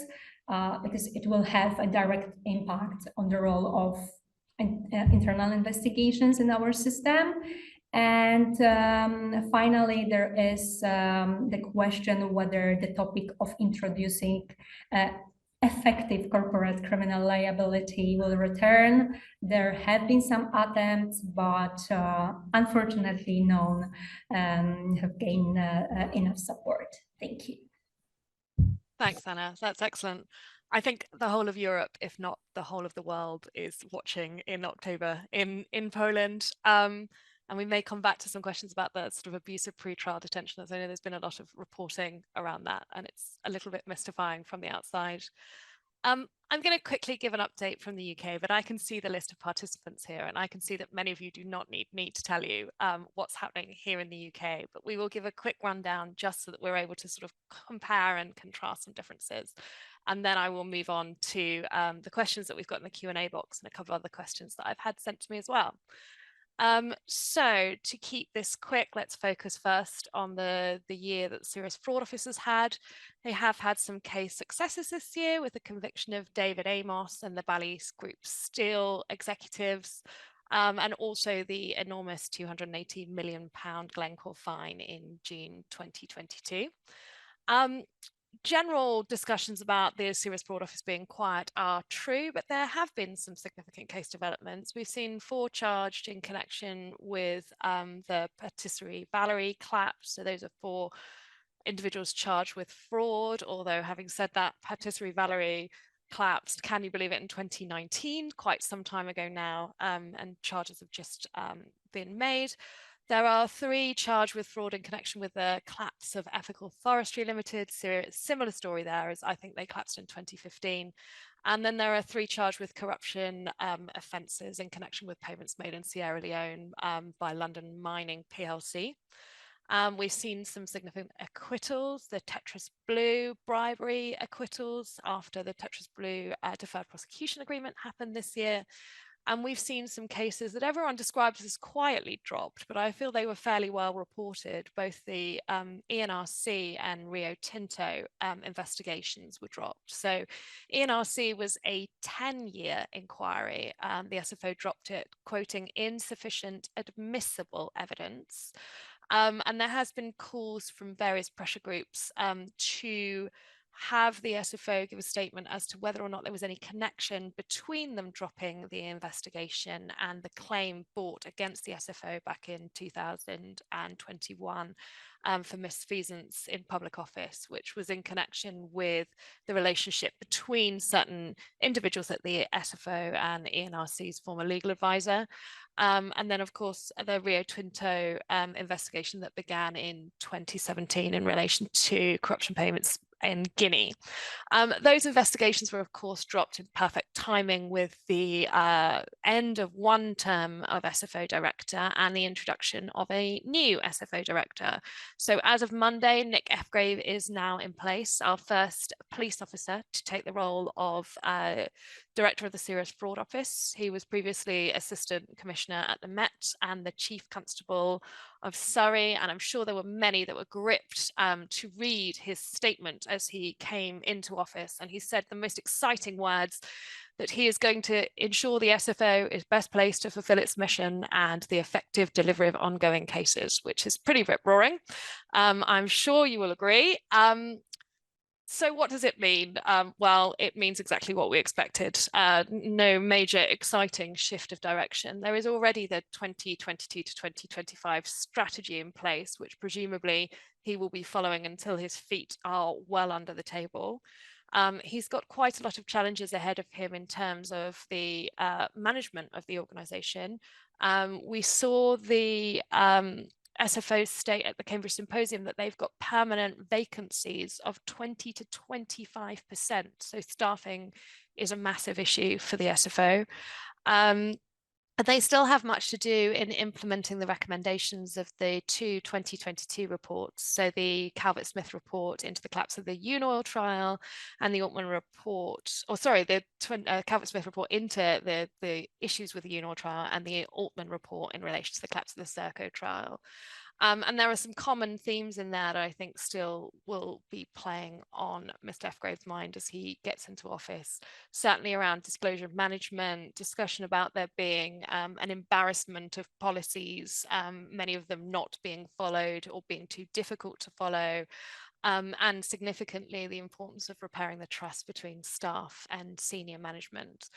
because it will have a direct impact on the role of internal investigations in our system. And finally, there is the question whether the topic of introducing effective corporate criminal liability will return. There have been some attempts, but unfortunately none have gained enough support. Thank you. Thanks, Anna. That's excellent. I think the whole of Europe, if not the whole of the world, is watching in October in Poland. And we may come back to some questions about the sort of abuse of pre-trial detention, as I know there's been a lot of reporting around that, and it's a little bit mystifying from the outside. I'm going to quickly give an update from the UK, but I can see the list of participants here, and I can see that many of you do not need me to tell you what's happening here in the UK, but we will give a quick rundown just so that we're able to sort of compare and contrast some differences. And then I will move on to the questions that we've got in the Q&A box and a couple of other questions that I've had sent to me as well. So to keep this quick, let's focus first on the year that the Serious Fraud Office has had. They have had some case successes this year with the conviction of David Amos and the Bally's Group Steel executives, and also the enormous £280 million Glencore fine in June 2022. General discussions about the Serious Fraud Office being quiet are true, but there have been some significant case developments. We've seen 4 charged in connection with the patisserie Valerie collapse. So those are 4 individuals charged with fraud, although having said that, patisserie Valerie collapsed, can you believe it, in 2019, quite some time ago now, and charges have just been made. There are 3 charged with fraud in connection with the collapse of Ethical Forestry Limited. Similar story there, as I think they collapsed in 2015. And then there are 3 charged with corruption offences in connection with payments made in Sierra Leone by London Mining PLC. We've seen some significant acquittals, the Tetris Blue bribery acquittals after the Tetris Blue deferred prosecution agreement happened this year. And we've seen some cases that everyone describes as quietly dropped, but I feel they were fairly well reported. Both the ENRC and Rio Tinto investigations were dropped. So ENRC was a 10-year inquiry. The SFO dropped it, quoting insufficient admissible evidence. And there has been calls from various pressure groups to have the SFO give a statement as to whether or not there was any connection between them dropping the investigation and the claim brought against the SFO back in 2021 for misfeasance in public office, which was in connection with the relationship between certain individuals at the SFO and ENRC's former legal advisor. And then, of course, the Rio Tinto investigation that began in 2017 in relation to corruption payments in Guinea. Those investigations were, of course, dropped in perfect timing with the end of one term of SFO director and the introduction of a new SFO director. So as of Monday, Nick Fgrave is now in place, our first police officer to take the role of Director of the Serious Fraud Office. He was previously Assistant Commissioner at the Met and the Chief Constable of Surrey, and I'm sure there were many that were gripped to read his statement as he came into office. And he said the most exciting words, that he is going to ensure the SFO is best placed to fulfill its mission and the effective delivery of ongoing cases, which is pretty rip-roaring. I'm sure you will agree. So what does it mean? Well, it means exactly what we expected. No major exciting shift of direction. There is already the 2022 to 2025 strategy in place, which presumably he will be following until his feet are well under the table. He's got quite a lot of challenges ahead of him in terms of the management of the organisation. We saw the SFO state at the Cambridge Symposium that they've got permanent vacancies of 20 to 25%. So staffing is a massive issue for the SFO. They still have much to do in implementing the recommendations of the 2 2022 reports. So the Calvert-Smith report into the collapse of the Unoil trial and the Altman report, the Calvert-Smith report into the issues with the Unoil trial and the Altman report in relation to the collapse of the Serco trial. And there are some common themes in there that I think still will be playing on Mr. Fgrave's mind as he gets into office, certainly around disclosure of management, discussion about there being an embarrassment of policies, many of them not being followed or being too difficult to follow, and significantly the importance of repairing the trust between staff and senior management.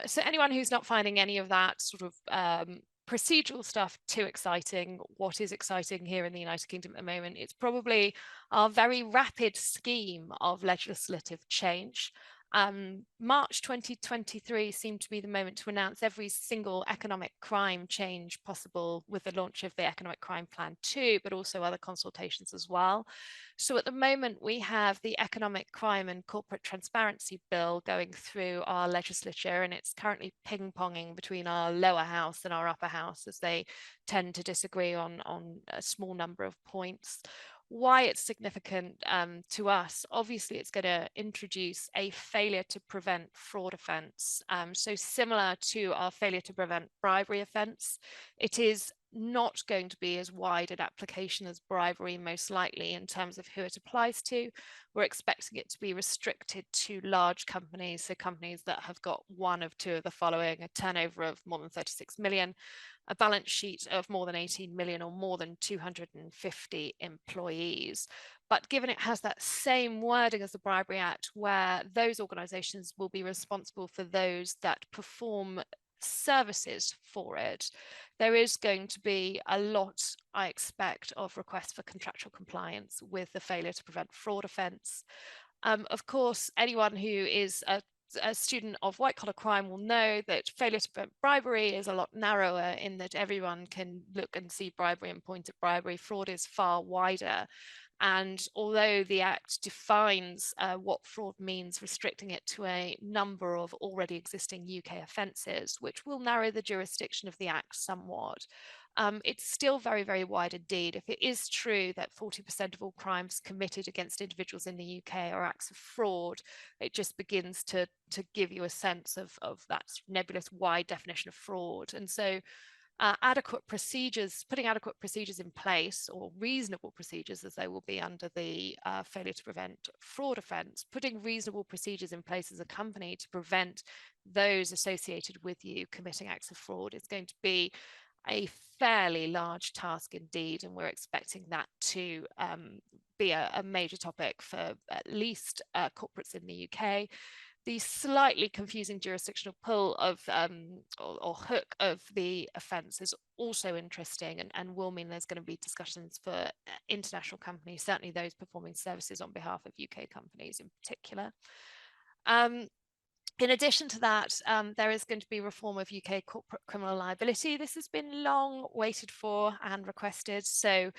So anyone who's not finding any of that sort of procedural stuff too exciting, what is exciting here in the United Kingdom at the moment, it's probably our very rapid scheme of legislative change. March 2023 seemed to be the moment to announce every single economic crime change possible with the launch of the Economic Crime Plan 2, but also other consultations as well. So at the moment, we have the Economic Crime and Corporate Transparency Bill going through our legislature, and it's currently ping-ponging between our lower house and our upper house as they tend to disagree on a small number of points. Why it's significant to us, obviously it's going to introduce a failure to prevent fraud offence. So similar to our failure to prevent bribery offence, it is not going to be as wide an application as bribery, most likely, in terms of who it applies to. We're expecting it to be restricted to large companies, so companies that have got one of two of the following: a turnover of more than 36 million, a balance sheet of more than 18 million, or more than 250 employees. But given it has that same wording as the Bribery Act, where those organisations will be responsible for those that perform services for it, there is going to be a lot, I expect, of requests for contractual compliance with the failure to prevent fraud offence. Of course, anyone who is a a student of white collar crime will know that failure to prevent bribery is a lot narrower in that everyone can look and see bribery and point at bribery. Fraud is far wider. And although the Act defines what fraud means, restricting it to a number of already existing UK offences, which will narrow the jurisdiction of the Act somewhat, it's still very, very wide indeed. If it is true that 40% of all crimes committed against individuals in the UK are acts of fraud, it just begins to give you a sense of that nebulous wide definition of fraud. And so adequate procedures, putting adequate procedures in place, or reasonable procedures as they will be under the failure to prevent fraud offence, putting reasonable procedures in place as a company to prevent those associated with you committing acts of fraud is going to be a fairly large task indeed, and we're expecting that to be a major topic for at least corporates in the UK. The slightly confusing jurisdictional pull of or hook of the offence is also interesting, and will mean there's going to be discussions for international companies, certainly those performing services on behalf of UK companies in particular. In addition to that, there is going to be reform of UK corporate criminal liability. This has been long waited for and requested. So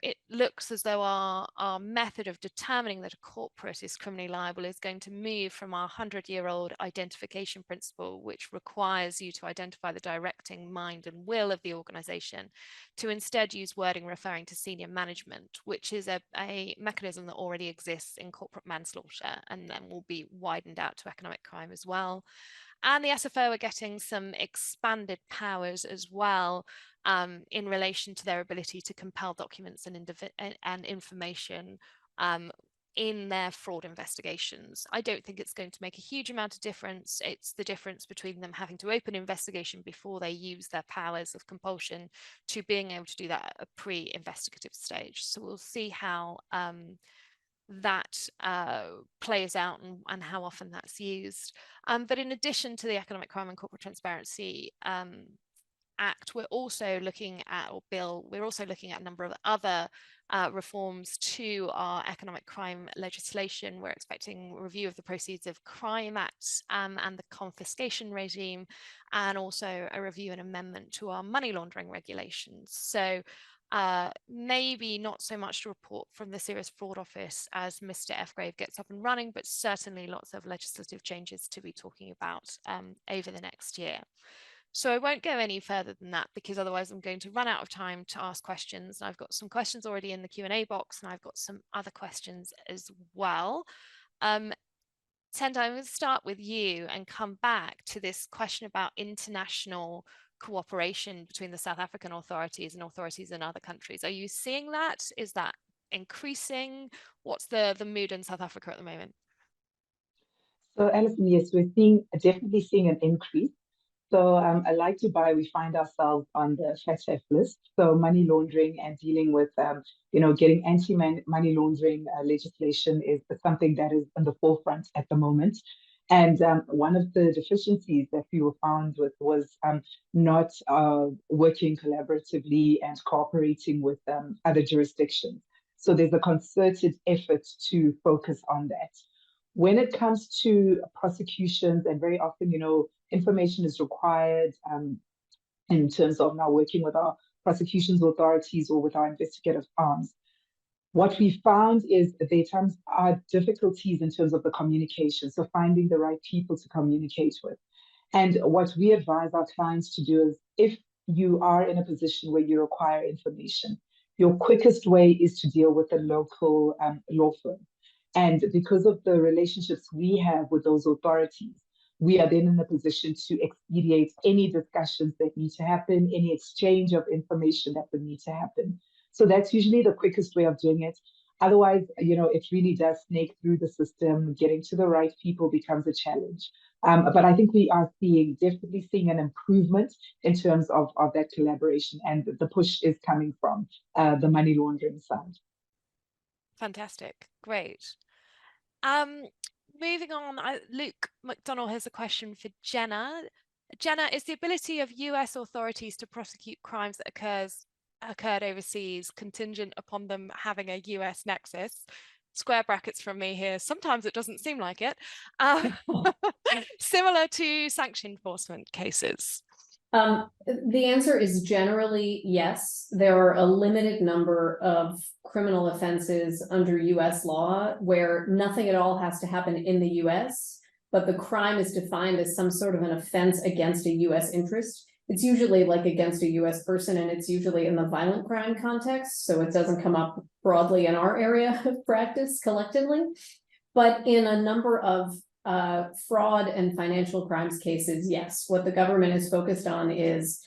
it looks as though our method of determining that a corporate is criminally liable is going to move from our 100-year-old identification principle, which requires you to identify the directing mind and will of the organization, to instead use wording referring to senior management, which is a mechanism that already exists in corporate manslaughter and then will be widened out to economic crime as well. And the SFO are getting some expanded powers as well in relation to their ability to compel documents and information in their fraud investigations. I don't think it's going to make a huge amount of difference. It's the difference between them having to open investigation before they use their powers of compulsion to being able to do that at a pre-investigative stage. So we'll see how that plays out and how often that's used. But in addition to the Economic Crime and Corporate Transparency Act, we're also looking at, we're also looking at a number of other reforms to our economic crime legislation. We're expecting review of the Proceeds of Crime Act and the confiscation regime, and also a review and amendment to our money laundering regulations. So maybe not so much to report from the Serious Fraud Office as Mr. F. gets up and running, but certainly lots of legislative changes to be talking about over the next year. So I won't go any further than that, because otherwise I'm going to run out of time to ask questions. And I've got some questions already in the Q&A box, and I've got some other questions as well. Tenda, I'm going to start with you and come back to this question about international cooperation between the South African authorities and authorities in other countries. Are you seeing that? Is that increasing? What's the mood in South Africa at the moment? So Alison, yes, we're definitely seeing an increase. So like Dubai, we find ourselves on the FATF list. So money laundering and dealing with, getting anti-money laundering legislation is something that is on the forefront at the moment. And one of the deficiencies that we were found with was not working collaboratively and cooperating with other jurisdictions. So there's a concerted effort to focus on that. When it comes to prosecutions, and very often, information is required in terms of now working with our prosecutions authorities or with our investigative arms. What we found is there times are difficulties in terms of the communication, so finding the right people to communicate with. And what we advise our clients to do is, if you are in a position where you require information, your quickest way is to deal with a local law firm. And because of the relationships we have with those authorities, we are then in a position to expedite any discussions that need to happen, any exchange of information that would need to happen. So that's usually the quickest way of doing it. Otherwise, it really does snake through the system. Getting to the right people becomes a challenge. But I think we are definitely seeing an improvement in terms of that collaboration, and the push is coming from the money laundering side. Fantastic. Great. Moving on, Luke McDonnell has a question for Jenna. Jenna, is the ability of US authorities to prosecute crimes that occurred overseas contingent upon them having a US nexus? square brackets from me here. Sometimes it doesn't seem like it. Similar to sanction enforcement cases. The answer is generally yes. There are a limited number of criminal offenses under US law where nothing at all has to happen in the US, but the crime is defined as some sort of an offense against a US interest. It's usually like against a US person, and it's usually in the violent crime context, so it doesn't come up broadly in our area of practice collectively. But in a number of fraud and financial crimes cases, yes, what the government is focused on is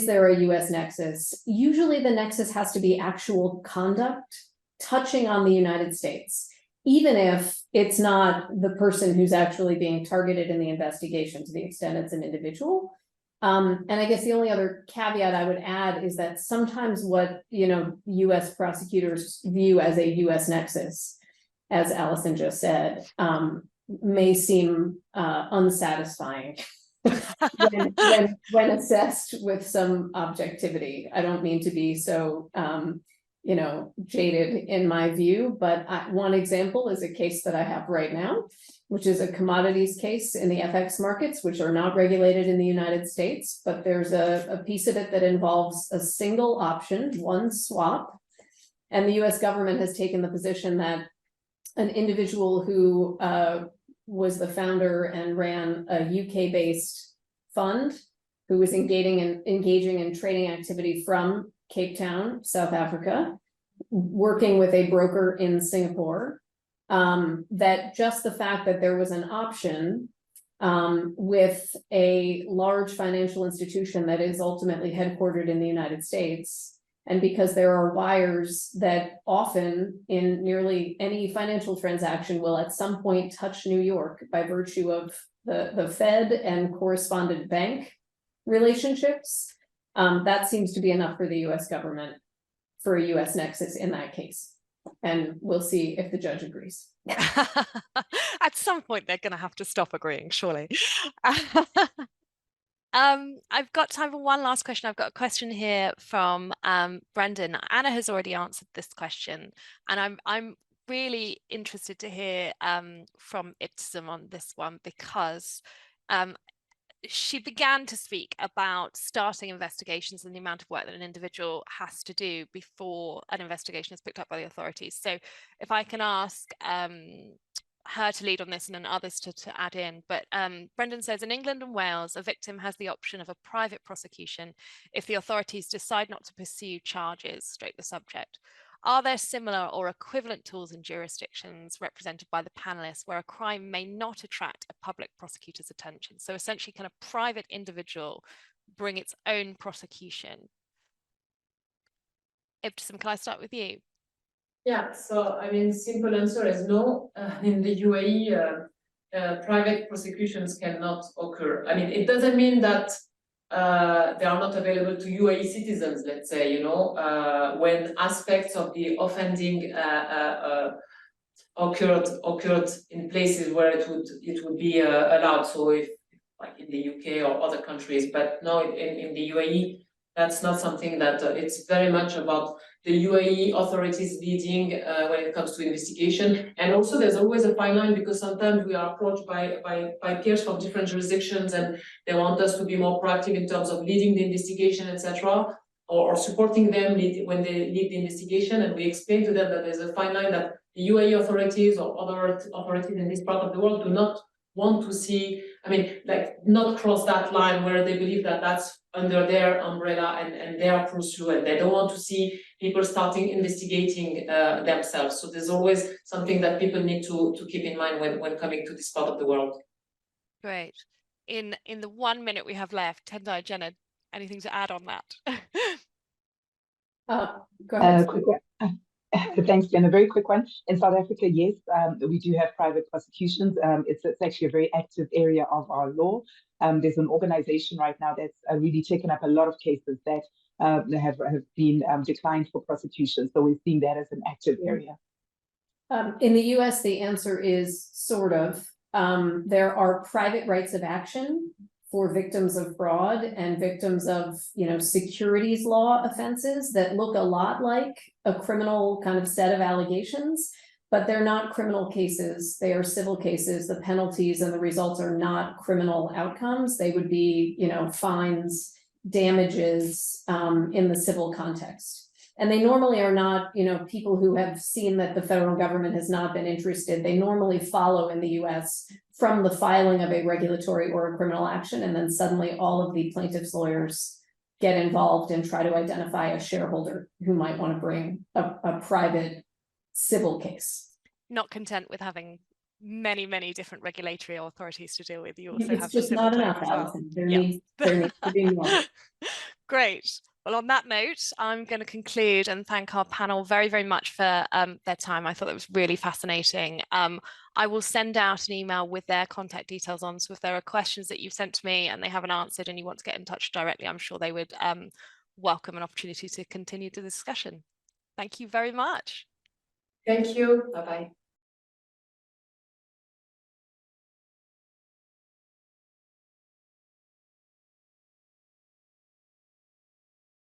there a US nexus? Usually the nexus has to be actual conduct touching on the United States, even if it's not the person who's actually being targeted in the investigation, to the extent it's an individual. And I guess the only other caveat I would add is that sometimes what, US prosecutors view as a US nexus, as Alison just said, may seem unsatisfying when assessed with some objectivity. I don't mean to be so jaded in my view, but one example is a case that I have right now, which is a commodities case in the FX markets, which are not regulated in the United States, but there's a piece of it that involves a single option, one swap. And the US government has taken the position that an individual who was the founder and ran a UK-based fund who was engaging in trading activity from Cape Town, South Africa, working with a broker in Singapore, that just the fact that there was an option with a large financial institution that is ultimately headquartered in the United States, and because there are wires that often in nearly any financial transaction will at some point touch New York by virtue of the Fed and correspondent bank relationships, that seems to be enough for the US government for a US nexus in that case. And we'll see if the judge agrees. At some point, they're going to have to stop agreeing, surely. I've got time for one last question. I've got a question here from Brendan. Anna has already answered this question, and I'm really interested to hear from Ibtisam on this one, because she began to speak about starting investigations and the amount of work that an individual has to do before an investigation is picked up by the authorities. So if I can ask her to lead on this and then others to add in. But Brendan says, in England and Wales, a victim has the option of a private prosecution if the authorities decide not to pursue charges straight the subject. Are there similar or equivalent tools in jurisdictions represented by the panelists where a crime may not attract a public prosecutor's attention? So essentially, can a private individual bring its own prosecution? Ibtisam, can I start with you? Yeah, so I mean, simple answer is no. In the UAE, private prosecutions cannot occur. I mean, it doesn't mean that they are not available to UAE citizens, let's say, when aspects of the offending occurred in places where it would be allowed. So if, like in the UK or other countries, but no, in the UAE, that's not something that it's very much about the UAE authorities leading when it comes to investigation. And also there's always a fine line, because sometimes we are approached by peers from different jurisdictions and they want us to be more proactive in terms of leading the investigation, etc., or supporting them when they lead the investigation. And we explain to them that there's a fine line that the UAE authorities or other authorities in this part of the world do not want to see, I mean, like, not cross that line where they believe that that's under their umbrella and their pursuit, and they don't want to see people starting investigating themselves. So there's always something that people need to keep in mind when coming to this part of the world. Great. In the 1 minute we have left, Tendai, Jenna, anything to add on that? Go ahead. Thanks, Jen. A very quick one. In South Africa, yes, we do have private prosecutions. It's actually a very active area of our law. There's an organization right now that's really taken up a lot of cases that have been declined for prosecution. So we're seeing that as an active area. In the US, the answer is sort of. There are private rights of action for victims of fraud and victims of, securities law offenses that look a lot like a criminal kind of set of allegations, but they're not criminal cases. They are civil cases. The penalties and the results are not criminal outcomes. They would be, you know, fines, damages in the civil context. And they normally are not, you know, people who have seen that the federal government has not been interested. They normally follow in the US from the filing of a regulatory or a criminal action, and then suddenly all of the plaintiff's lawyers get involved and try to identify a shareholder who might want to bring a private civil case. Not content with having many different regulatory authorities to deal with, you also It's have just the civil not claim enough, as well. Alison. There Yeah. needs to be more. Great. Well, on that note, I'm going to conclude and thank our panel very much for their time. I thought it was really fascinating. I will send out an email with their contact details on, so if there are questions that you've sent to me and they haven't answered and you want to get in touch directly, I'm sure they would welcome an opportunity to continue the discussion. Thank you very much. Thank you. Bye-bye.